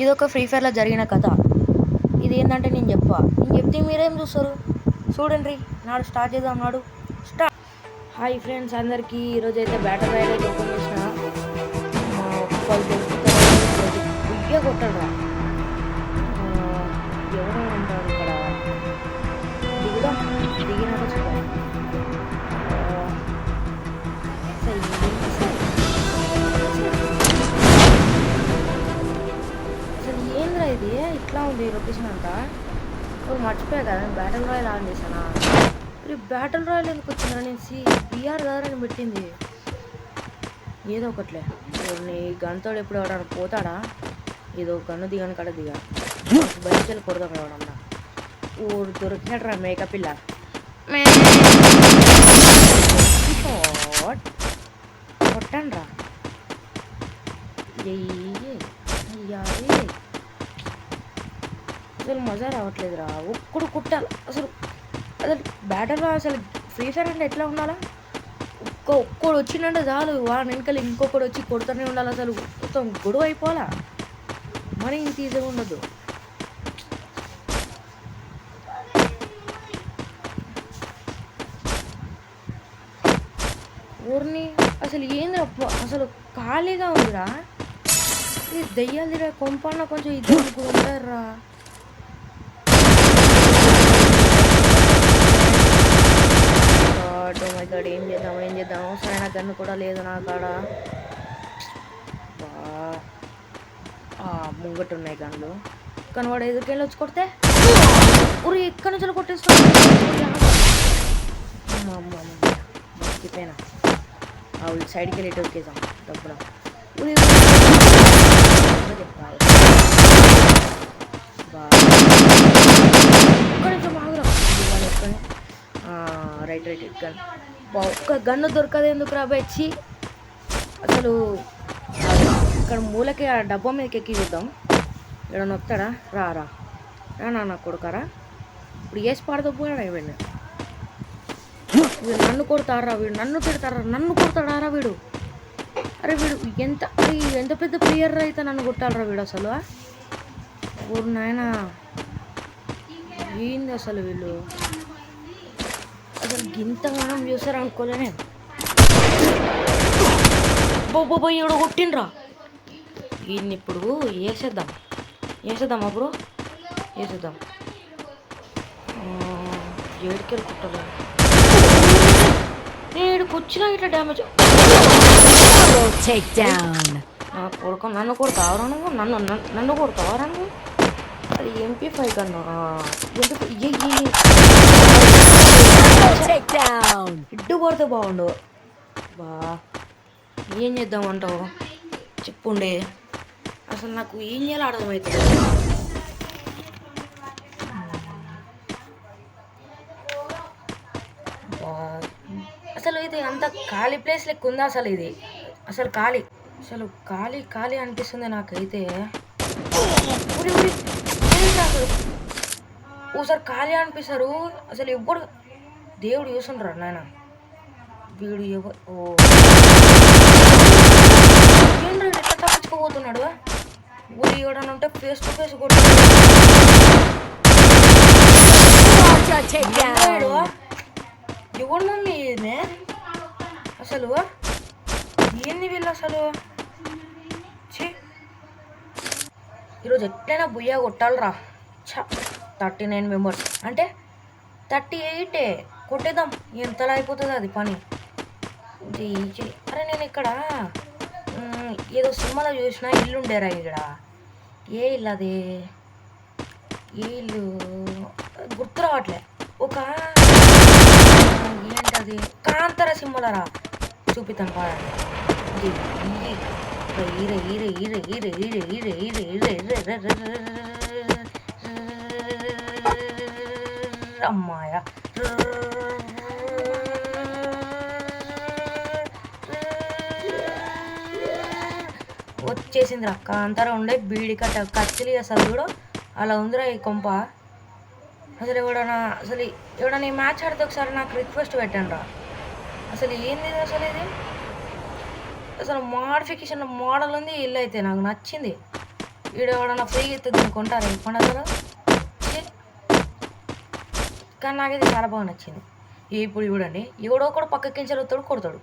ఇదొక ఫ్రీ ఫైర్లో జరిగిన కథ. ఇది ఏంటంటే నేను చెప్తే మీరేం చూస్తారు? చూడండి, నాడు స్టార్ట్ చేద్దాం. నాడు స్టార్ట్. హాయ్ ఫ్రెండ్స్ అందరికీ, ఈరోజు అయితే బ్యాటర్ రాయల్ అయితే ఓపెన్ చేసిన మా ఒక్కళ్ళు బుయ్య కొట్టాడు. ఎవరో ఉంటారు ఇక్కడ, దిగినాక చూడాలి. అసలు ఏంద్రా ఇది ఇట్లా ఉంది లొకేషన్ అంతా. మర్చిపోయా కదా, బ్యాటిల్ రాయల్ ఆన్ చేశానా? బ్యాటిల్ రాయల్ ఎందుకు వచ్చిందా? నేను బిఆర్ కదరని పెట్టింది. ఏదో ఒకట్లే, నీ గన్తోడు ఎప్పుడు ఎవడన్నా పోతాడా? ఏదో గన్ను దిగాను కాడ దిగా బయటికి వెళ్ళి కొడదాం ఎవడన్నా. ఊరు దొరికినట్రా మేకప్ పిల్ల. కొట్టండి రా. అసలు మజా రావట్లేదురా. ఒక్కడు కుట్టాలి అసలు. బ్యాటర్ అసలు ఫ్రీ ఫైర్ అంటే ఎట్లా ఉండాలా? ఒక్కడు వచ్చిందంటే చాలు, వాడు వెనకాల ఇంకొకడు వచ్చి కొడుతూనే ఉండాలి. అసలు మొత్తం గొడవ అయిపోవాలా, మరి ఇంత ఈజీగా ఉండదు. ఊరిని అసలు ఏంది అసలు ఖాళీగా ఉందిరా. ఇది దెయ్యాలిరా కొంపన్న కొంచెం ఇద్దరు కూడా ఉంటారా. ఏం చేద్దాము సరైన గన్ను కూడా లేదు నా కాడ. ముంగట్టు ఉన్నాయి గన్లు, కానీ వాడు ఎదురుకెళ్ళి వచ్చి కొడితే ఊరి ఎక్కడి నుంచి కొట్టేస్తాను. మర్చిపోయినా, సైడ్కి వెళ్ళి దొరికేసాం డబ్బున. చెప్పాలి కొంచెం బాగా రైట్ గన్. ఒక్క గన్ను దొరకదు ఎందుకు రాబోచ్చి. అసలు ఇక్కడ మూలకి ఆ డబ్బా మీదకి ఎక్కి చూద్దాం. ఇక్కడ నొత్తాడా? రా నాన్న కొడుకారా. ఇప్పుడు వేసి పాడతో పోయాడా? వీడిని నన్ను కొడతారా, వీడు నన్ను తిడతారా, నన్ను కొడతాడారా వీడు. అరే వీడు ఎంత పెద్ద ప్లేయర్ అయితే నన్ను కొట్టాలరా వీడు అసలు. ఊరు నాయన ఏంది అసలు వీళ్ళు. అసలు గింతగానం చూసారు అనుకోలేనే. బొబ్బోయ్ ఎవడో కొట్టిండ్రా. వీడిని ఇప్పుడు వేసేద్దాం అప్పుడు వేసేద్దాం. ఏడుకెళ్ళి కుట్టలేదు. నేడుకు వచ్చినా ఇట్లా డ్యామేజ్. కొడుకు నన్ను కొడతావరా నువ్వు? నన్ను కొడతావరా నువ్వు? అది MP5 కన్నా ఇడ్డు కొడితే బాగుండు. ఏం చేద్దామంటావు చెప్పుండే. అసలు నాకు ఏం చేయాలో అర్థమవుతుంది. అసలు ఇది అంత ఖాళీ ప్లేస్ లెక్క ఉందా అసలు? ఇది అసలు ఖాళీ అనిపిస్తుంది నాకైతే. అసలు ఓసారి ఖాళీ అనిపిస్తారు. అసలు ఎవ్వడు దేవుడు చూసుండ్రా నాయన. వీడు ఏంటి ఎట్లా తప్పించుకోబోతున్నాడు? ఊరి ఎవడని ఉంటే ఫేస్ టు ఫేస్ కొట్టాడు. ఎవడు మమ్మీ ఇది అసలు? ఏంది వీళ్ళు అసలు? ఈరోజు ఎట్లయినా బుయ్యా కొట్టాలరా. 39 మెంబర్స్ అంటే 38 కొట్టేద్దాం. ఎంతలా అయిపోతుంది అది పని. అరే నేను ఇక్కడ ఏదో సినిమాలో చూసిన ఇల్లు ఉండేరా. ఇక్కడ ఏ ఇల్లు అది? ఏ ఇల్లు గుర్తు రావట్లే. ఏంటది? కాంతార సినిమాలరా. చూపిస్తాను కాదండి. అమ్మాయ వచ్చేసిందిరా. కాంతార ఉండే బీడి కచ్చిలి అసలు చూడు అలా ఉందిరా ఈ కొంప. అసలు ఎవడన్నా ఈ మ్యాచ్ ఆడితే ఒకసారి నాకు రిక్వెస్ట్ పెట్టండి రా. అసలు ఏంది అసలు ఇది? అసలు మోడిఫికేషన్ మోడల్ ఉంది. ఇల్లు అయితే నాకు నచ్చింది. ఈడ ఎవడన్నా ఫ్రీగా ఇస్తే తినుకుంటారా ఇప్పుడు అసలు. కానీ నాకైతే చాలా బాగా నచ్చింది. ఇప్పుడు చూడండి ఎవడో కూడా పక్కకించి వస్తాడు కొడతాడు.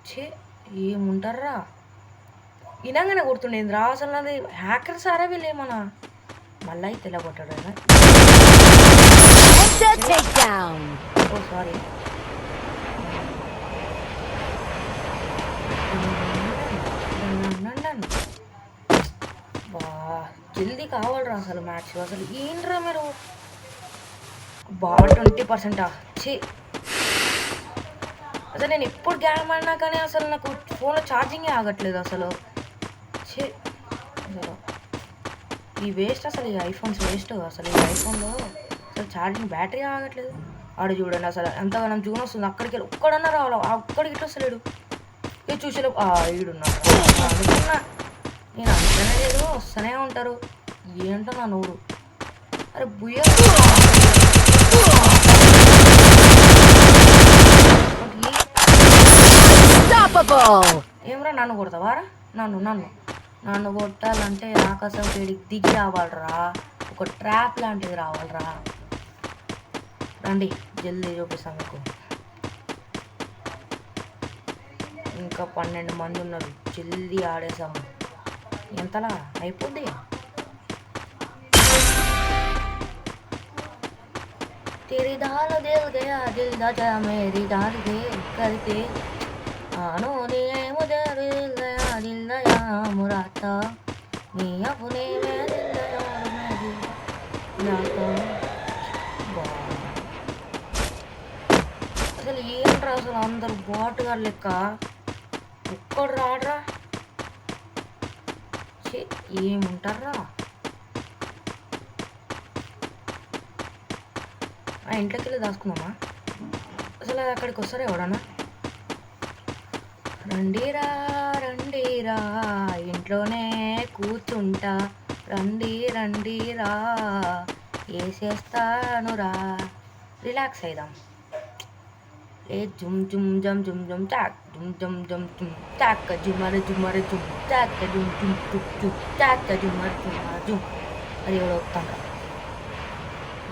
చే ఏముంటారా ఇనంగానే కొడుతుండేంద్రా అసలు. నాది హ్యాకర్ సారా వీళ్ళు ఏమన్నా మళ్ళీ తెల్ల కొట్టాడు కదా. ఓ సారీ. బా జల్దీ కావాలరా అసలు మ్యాచ్. అసలు ఏంట్రా మీరు బా 20%. చే అసలు నేను ఎప్పుడు గేమ్ ఆడినా కానీ అసలు నాకు ఫోన్లో ఛార్జింగే ఆగట్లేదు అసలు. చే అసలు ఈ వేస్ట్, అసలు ఈ ఐఫోన్స్ వేస్ట్. అసలు ఈ ఐఫోన్లో అసలు ఛార్జింగ్ బ్యాటరీ ఆగట్లేదు. ఆడు చూడండి అసలు ఎంతగానో జూన్ వస్తుంది. అక్కడికి వెళ్ళి ఒక్కడన్నా రావాలి, అక్కడికి ఇట్లా వస్తలేడు. ఇది చూసేలో ఈడున్నాడు. అనుకున్నా నేను అనుకునే లేదు, వస్తూనే ఉంటారు. ఏంటో నా నోరు. అరే బుయ్య ఏమరా నన్ను కొడతావారా? నన్ను నన్ను నన్ను కొట్టాలంటే ఆకాశం వేడికి దిగి రావాలరా. ఒక ట్రాప్ లాంటిది రావాలరా. రండి జల్దీ చూపిస్తాను మీకు. ఇంకా 12 మంది ఉన్నారు. జల్దీ ఆడేసాము. ఎంతలా అయిపోద్ది. तेरी दाल दिल गया दिल दादा मेरी दाल दे करके आनो ने मुझे दिल दया मुराता नी अपने में दिल दया मैं दिल नाता అసలు ఏంట్రా అసలు అందరు బాటుగా లెక్క ఒక్కడు రాడరా. ఏముంటారా ఆ ఇంట్లోకి వెళ్ళి దాచుకుందామా? అసలు అక్కడికి వస్తారా ఎవడన్నా? రండిరా రండిరా ఇంట్లోనే కూర్చుంటా, రండి రండిరా వేసేస్తానురా. రిలాక్స్ అయిదాం. ఏ జుమ్ జుమ్ జమ్ జుమ్ జుమ్ చాక్ జుమ్ జమ్ జమ్ జుమ్ చాక్ జుమర జుమర జుమ్ చాక్ జుమ్ జుమ్ జుమ్ జుమ్ చాక్ జుమర జుమర జుమ్. అది ఎవడో వస్తాను.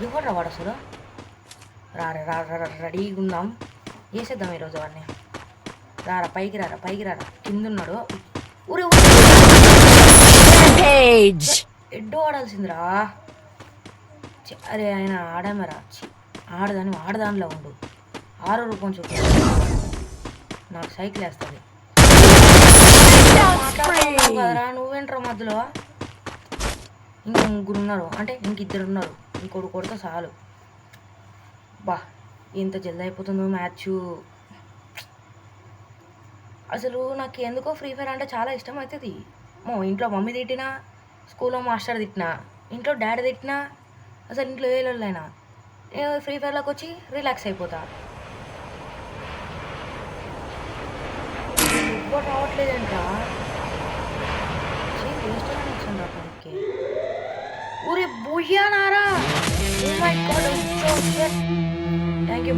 ఎవరు వాడు అసలు? రెడీగా ఉందాం, వేసేద్దాం ఈరోజు వాడిని. రారా పైకి రారా, పైకి రారా. కింద ఉన్నాడు. ఊరే ఎడ్డో ఆడాల్సిందిరా. అరే ఆయన ఆడామరా. ఆడదానిలో ఉండు. 6 రూపాయలు చూపు. నాకు సైకిల్ వేస్తుంది కదరా. నువ్వేంట్రా మధ్యలో? ఇంక 3 ఉన్నారు, అంటే ఇంక 2 ఉన్నారు. ఇంకోటి కొడితే చాలు. బా ఇంత జల్ది అయిపోతుందో మ్యాచ్. అసలు నాకు ఎందుకో ఫ్రీ ఫైర్ అంటే చాలా ఇష్టం అవుతుంది. ఇంట్లో మమ్మీ తిట్టినా, స్కూల్లో మాస్టర్ తిట్టినా, ఇంట్లో డాడీ తిట్టినా, అసలు ఇంట్లో ఏ వాళ్ళైనా నేను ఫ్రీ ఫైర్లోకి వచ్చి రిలాక్స్ అయిపోతా. ఎవ్వరు రావట్లేదంటా. వేస్ట్గా నచ్చింది రా పనికి. ఊరే బుయ్యానారా. Thank you.